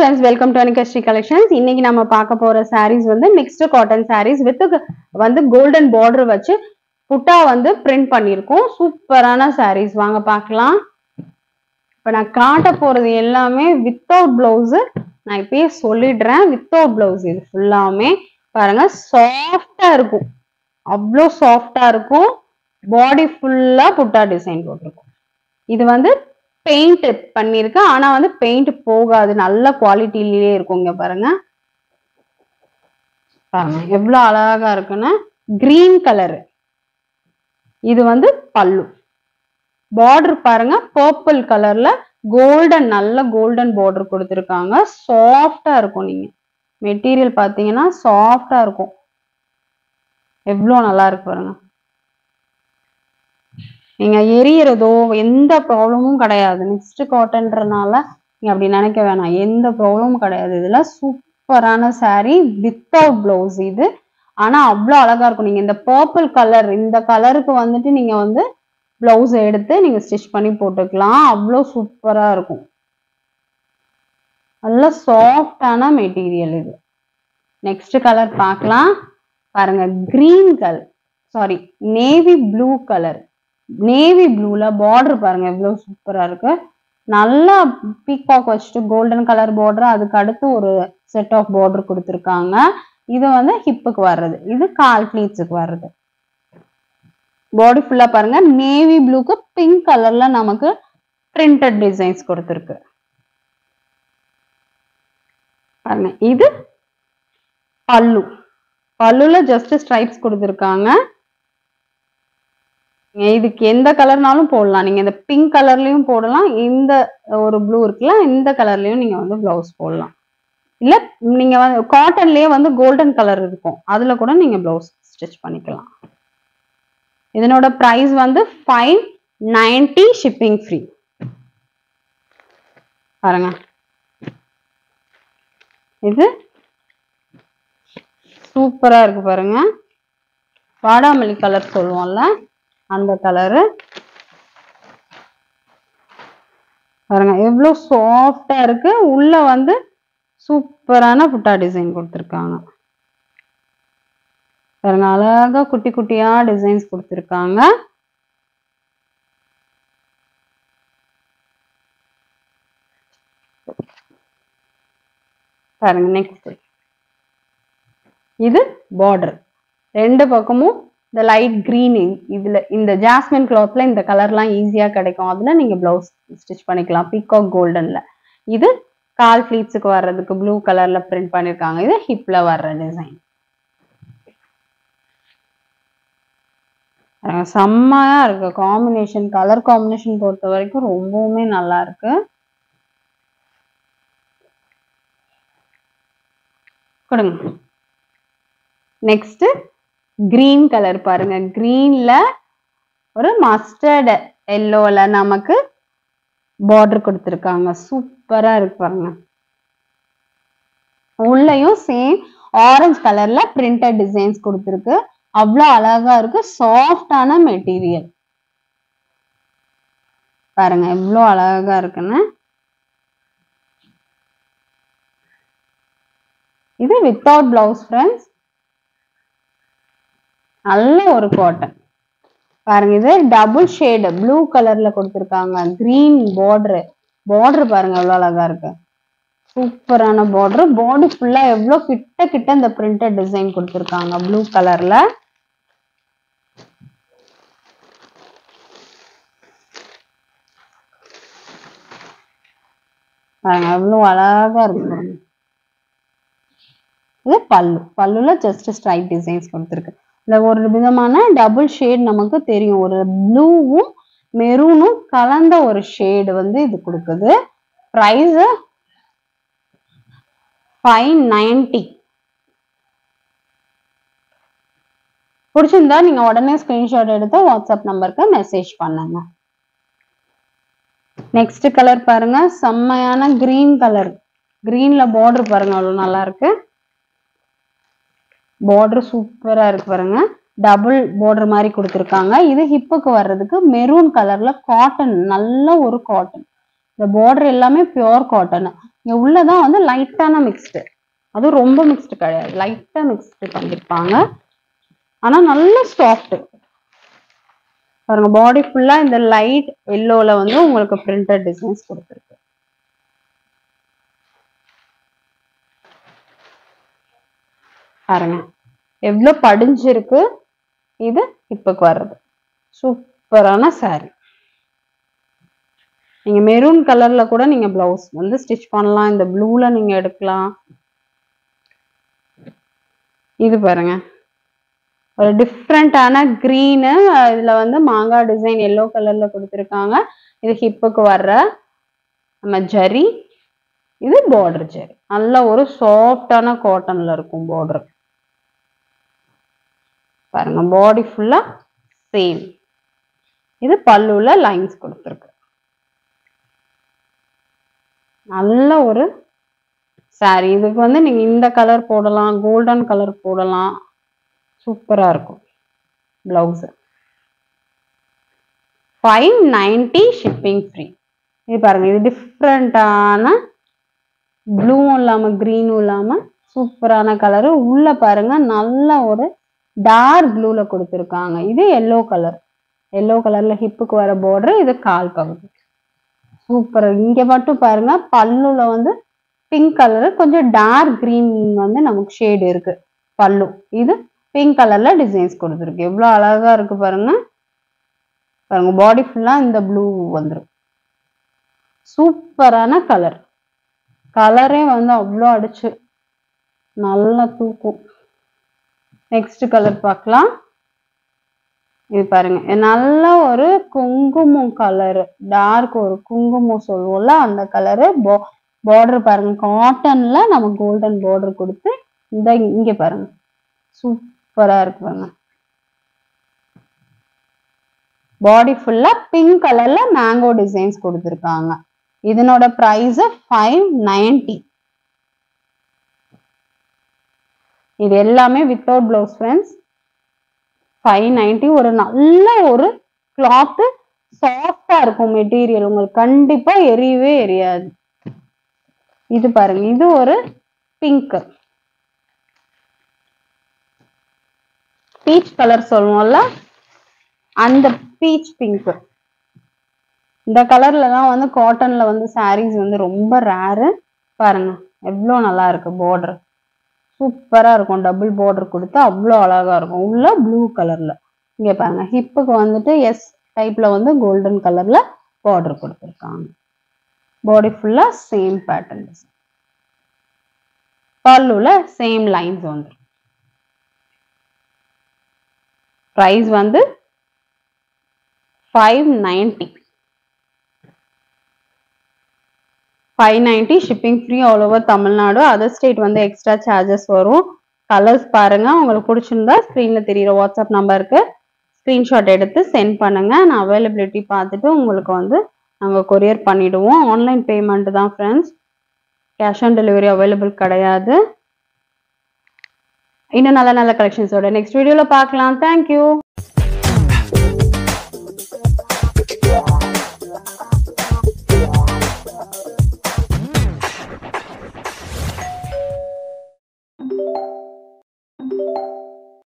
friends, welcome to Anikashri Collections. இன்னைக்கு நம்ம பார்க்க போற sarees வந்து mixed cotton sarees with வந்து golden border வச்சு புட்டா வந்து print பண்ணிருக்கோம். சூப்பரான sarees வாங்க பார்க்கலாம். இப்ப நான் காட்ட போறது எல்லாமே without blouse. நான் இப்பவே சொல்லிடுறேன், without blouse இது ஃபுல்லாமே பாருங்க சாஃப்ட்டா இருக்கும். அவ்ளோ சாஃப்ட்டா இருக்கும். பாடி ஃபுல்லா புட்டா டிசைன் போட்டுருக்கும். இது வந்து பெயிண்ட் பண்ணிருக்கேன், ஆனா வந்து பெயிண்ட் போகாது, நல்ல குவாலிட்டிலேயே இருக்கும். இங்க பாருங்க பாருங்க எவ்வளவு அழகா இருக்குன்னு. கிரீன் கலர் இது வந்து பல்லு. பார்டர் பாருங்க பர்பிள் கலர்ல கோல்டன், நல்ல கோல்டன் பார்டர் கொடுத்துருக்காங்க. சாஃப்டா இருக்கும். நீங்க மெட்டீரியல் பாத்தீங்கன்னா சாஃப்டா இருக்கும். எவ்வளவு நல்லா இருக்கு பாருங்க. நீங்க எரியறதோ எந்த ப்ராப்ளமும் கிடையாது. மிக்ஸ்ட் காட்டன்றனால நீங்க அப்படி நினைக்க வேணாம், எந்த ப்ராப்ளமும் கிடையாது. இதுல சூப்பரான saree வித்தவுட் பிளவுஸ் இது. ஆனா அவ்வளவு அழகா இருக்கும். நீங்க இந்த பர்பிள் கலர், இந்த கலருக்கு வந்துட்டு நீங்க வந்து பிளவுஸ் எடுத்து நீங்க ஸ்டிச் பண்ணி போட்டுக்கலாம். அவ்வளவு சூப்பரா இருக்கும். நல்ல சாஃப்டான மெட்டீரியல் இது. நெக்ஸ்ட் கலர் பார்க்கலாம். பாருங்க green colour, sorry navy blue colour. Navy ப்ளூல பார்டர் பாருங்க எவ்வளவு சூப்பரா இருக்கு. நல்லா பீகாக் வச்சுட்டு கோல்டன் கலர் பார்டர், அதுக்கு அடுத்து ஒரு செட் ஆஃப் பார்டர் கொடுத்துருக்காங்க. இது வந்து ஹிப்புக்கு வர்றது, இது கால் ஃபிளீட்ஸுக்கு வர்றது. பாடி ஃபுல்லா பாருங்க நேவி ப்ளூக்கு பிங்க் கலர்ல நமக்கு பிரிண்டட் டிசைன்ஸ் கொடுத்துருக்கு. பாருங்க இது பல்லு. பல்லுல ஜஸ்ட் ஸ்ட்ரைப்ஸ் கொடுத்துருக்காங்க. இதுக்கு எந்த கலர்னாலும் போடலாம். நீங்க இந்த பிங்க் கலர்லயும் போடலாம், இந்த ஒரு ப்ளூ இருக்குல்ல இந்த கலர்லயும் நீங்க வந்து பிளவுஸ் போடலாம். இல்ல நீங்க வந்து காட்டன்லயே வந்து கோல்டன் கலர் இருக்கும், அதுல கூட நீங்க பிளவுஸ் ஸ்டிச் பண்ணிக்கலாம். இதனோட பிரைஸ் வந்து 590 ஷிப்பிங் ஃப்ரீ. பாருங்க இது சூப்பரா இருக்கு பாருங்க. வாடாமல்லி கலர் சொல்லுவோம்ல அந்த கலரு. பாருங்க எவ்வளவு சாஃப்டா இருக்கு. உள்ள வந்து சூப்பரான புட்டா டிசைன் கொடுத்துருக்காங்க. பாருங்க அழகா குட்டி குட்டியா டிசைன்ஸ் கொடுத்துருக்காங்க. பாருங்க நெக்ஸ்ட் இது பார்டர். ரெண்டு பக்கமும் இந்த லைட் கிரீன், இதுல இந்த ஜாஸ்மின் கிளாத்ல இந்த கலர்லாம் ஈஸியா கிடைக்கும். அதுல நீங்க பிளவுஸ் ஸ்டிச் பண்ணிக்கலாம் பீகாக் கோல்டன்ல. இது கால் ஃபிளீட்ஸுக்கு வர்றதுக்கு ப்ளூ கலர்ல பிரிண்ட் பண்ணிருக்காங்க. இது ஹிப்ல வர்ற டிசைன். செம்மையா இருக்கு காம்பினேஷன். கலர் காம்பினேஷன் பொறுத்த வரைக்கும் ரொம்பவுமே நல்லா இருக்கு. கொடுங்க. நெக்ஸ்ட் கிரீன் கலர் பாருங்க. கிரீன்ல ஒரு மஸ்டர்ட் எல்லோல நமக்கு பார்டர் கொடுத்துருக்காங்க. சூப்பரா இருக்கு பாருங்க. உள்ளயும் சேம் ஆரஞ்சு கலர்ல பிரிண்டட் டிசைன்ஸ் கொடுத்துருக்கு. அவ்வளவு அழகா இருக்கு. சாஃப்டான மெட்டீரியல் பாருங்க எவ்வளவு அழகா இருக்குன்னு. இது வித்தவுட் பிளவுஸ் ஃப்ரெண்ட்ஸ். நல்ல ஒரு காட்டன். பாருங்க இது டபுள் ஷேடு ப்ளூ கலர்ல கொடுத்துருக்காங்க. Green border. பார்டர் பாருங்க எவ்வளவு அழகா இருக்கு. சூப்பரான பார்டர். பாடி ஃபுல்லா எவ்வளவு கிட்ட கிட்ட இந்த பிரிண்டட் டிசைன் கொடுத்துருக்காங்க ப்ளூ கலர்ல. பாருங்க எவ்வளவு அழகா இருக்கு. இது பல்லு. பல்லுல ஜஸ்ட் ஸ்ட்ரைப் டிசைன்ஸ் கொடுத்துருக்கு. இந்த ஒரு விதமான டபுள் ஷேட் நமக்கு தெரியும். ஒரு ப்ளூவும் மெரூனும் கலந்த ஒரு ஷேடு வந்து இது கொடுக்குது. பிரைஸ் 590. பிடிச்சிருந்தா நீங்க உடனே ஸ்கிரீன்ஷாட் எடுத்து வாட்ஸ்அப் நம்பருக்கு மெசேஜ் பண்ணுங்க. நெக்ஸ்ட் கலர் பாருங்க செம்மையான கிரீன் கலர். கிரீன்ல பார்டர் பாருங்க அவ்வளவு நல்லா இருக்கு. பார்டர் சூப்பரா இருக்கு பாருங்க. டபுள் பார்டர் மாதிரி கொடுத்துருக்காங்க. இது ஹிப்புக்கு வர்றதுக்கு மெரூன் கலர்ல காட்டன், நல்ல ஒரு காட்டன். இந்த பார்டர் எல்லாமே பியோர் காட்டன். இங்க உள்ளதான் வந்து லைட்டான மிக்ஸ்டு, அதுவும் ரொம்ப மிக்ஸ்டு கிடையாது, லைட்டா மிக்ஸ்டு பண்ணிருப்பாங்க. ஆனா நல்ல சாஃப்ட் பாருங்க. பாடி ஃபுல்லா இந்த லைட் எல்லோல வந்து உங்களுக்கு பிரிண்டட் டிசைன்ஸ் கொடுத்துருக்கு. பாருங்க எவ்வளவு படிஞ்சிருக்கு. இது இப்பக்கு வர்றது சூப்பரான சாரி. நீங்க மெரூன் கலர்ல கூட நீங்க பிளவுஸ் வந்து ஸ்டிச் பண்ணலாம். இந்த ப்ளூல நீங்க எடுக்கலாம். இது பாருங்க ஒரு டிஃப்ரெண்டான கிரீனு, இதுல வந்து மாங்காய் டிசைன் எல்லோ கலர்ல கொடுத்துருக்காங்க. இது ஹிப்புக்கு வர்ற நம்ம ஜரி, இது பார்டர் ஜரி. நல்ல ஒரு சாஃப்டான காட்டன்ல இருக்கும் பார்டர். பாருங்க பாடி ஃபுல்லா சேம். இது பல்லுல லைன்ஸ் கொடுத்துருக்கு. நல்ல ஒரு சாரி. இதுக்கு வந்து நீங்க இந்த கலர் போடலாம், கோல்டன் கலர் போடலாம், சூப்பரா இருக்கும். Blouse 590 shipping free. இது பாருங்க இது டிஃப்ரெண்டான ப்ளூவும் இல்லாம கிரீனும் இல்லாம சூப்பரான கலரு. உள்ள பாருங்க நல்ல ஒரு டார்க் ப்ளூல கொடுத்துருக்காங்க. இது எல்லோ கலர், எல்லோ கலர்ல ஹிப்புக்கு வர பார்டர். இது கால் பகுதி சூப்பர். இங்க மட்டும் பாருங்க பல்லுல வந்து பிங்க் கலரு, கொஞ்சம் டார்க் கிரீன் வந்து நமக்கு ஷேடு இருக்கு பல்லு. இது பிங்க் கலர்ல டிசைன்ஸ் கொடுத்துருக்கு. எவ்வளவு அழகா இருக்கு பாருங்க. பாருங்க பாடி ஃபுல்லா இந்த ப்ளூ வந்துடும். சூப்பரான கலர். கலரே வந்து அவ்வளோ அடிச்சு நல்லா தூக்கும். நெக்ஸ்ட் கலர் பார்க்கலாம். இது பாருங்க நல்ல ஒரு குங்குமம் கலர், டார்க் ஒரு குங்குமம் சொல்லுவோம்ல அந்த கலரு. பார்டர் பாருங்க காட்டன்ல நம்ம கோல்டன் பார்டர் கொடுத்து இந்த இங்க பாருங்க சூப்பரா இருக்கு பாருங்க. பாடி ஃபுல்லா பிங்க் கலர்ல மேங்கோ டிசைன்ஸ் கொடுத்துருக்காங்க. இதனோட பிரைஸ் 590. இது எல்லாமே வித்தவுட் பிளவுஸ் ஃப்ரெண்ட்ஸ். 590. ஒரு நல்ல ஒரு கிளாத், சாஃப்டா இருக்கும் மெட்டீரியல், உங்களுக்கு கண்டிப்பா எரியவே எரியாது. இது பாருங்க இது ஒரு பிங்க், பீச் கலர் சொல்லுவோம்ல அந்த பீச் பிங்க். இந்த கலர்ல தான் வந்து காட்டன்ல வந்து சாரீஸ் வந்து ரொம்ப ரேரு. பாருங்க எவ்வளவு நல்லா இருக்கு. பார்டர் சூப்பரா இருக்கும். டபுள் பார்டர் கொடுத்து அவ்வளோ அழகா இருக்கும். உள்ள ப்ளூ கலர்ல. இங்க பாருங்க ஹிப்புக்கு வந்துட்டு எஸ் டைப்ல வந்து கோல்டன் கலர்ல பார்டர் கொடுத்துருக்காங்க. பாடி ஃபுல்லா சேம் பேட்டர்ன். பல்லுல சேம் லைன்ஸ் வந்துடும். பிரைஸ் வந்து 590. 590 shipping free all over Tamil Nadu. Other state வந்து எக்ஸ்ட்ரா சார்ஜஸ் வரும். கலர்ஸ் பாருங்க. உங்களுக்கு பிடிச்சிருந்தா ஸ்க்ரீன்ல தெரியுற வாட்ஸ்அப் நம்பருக்கு ஸ்க்ரீன்ஷாட் எடுத்து சென்ட் பண்ணுங்க. நான் அவைலபிலிட்டி பார்த்துட்டு உங்களுக்கு வந்து நாங்கள் கொரியர் பண்ணிடுவோம். ஆன்லைன் பேமெண்ட் தான் friends, cash on delivery available கிடையாது. இன்னும் நல்ல நல்ல கலெக்ஷன்ஸோட நெக்ஸ்ட் வீடியோல பார்க்கலாம். தேங்க்யூ.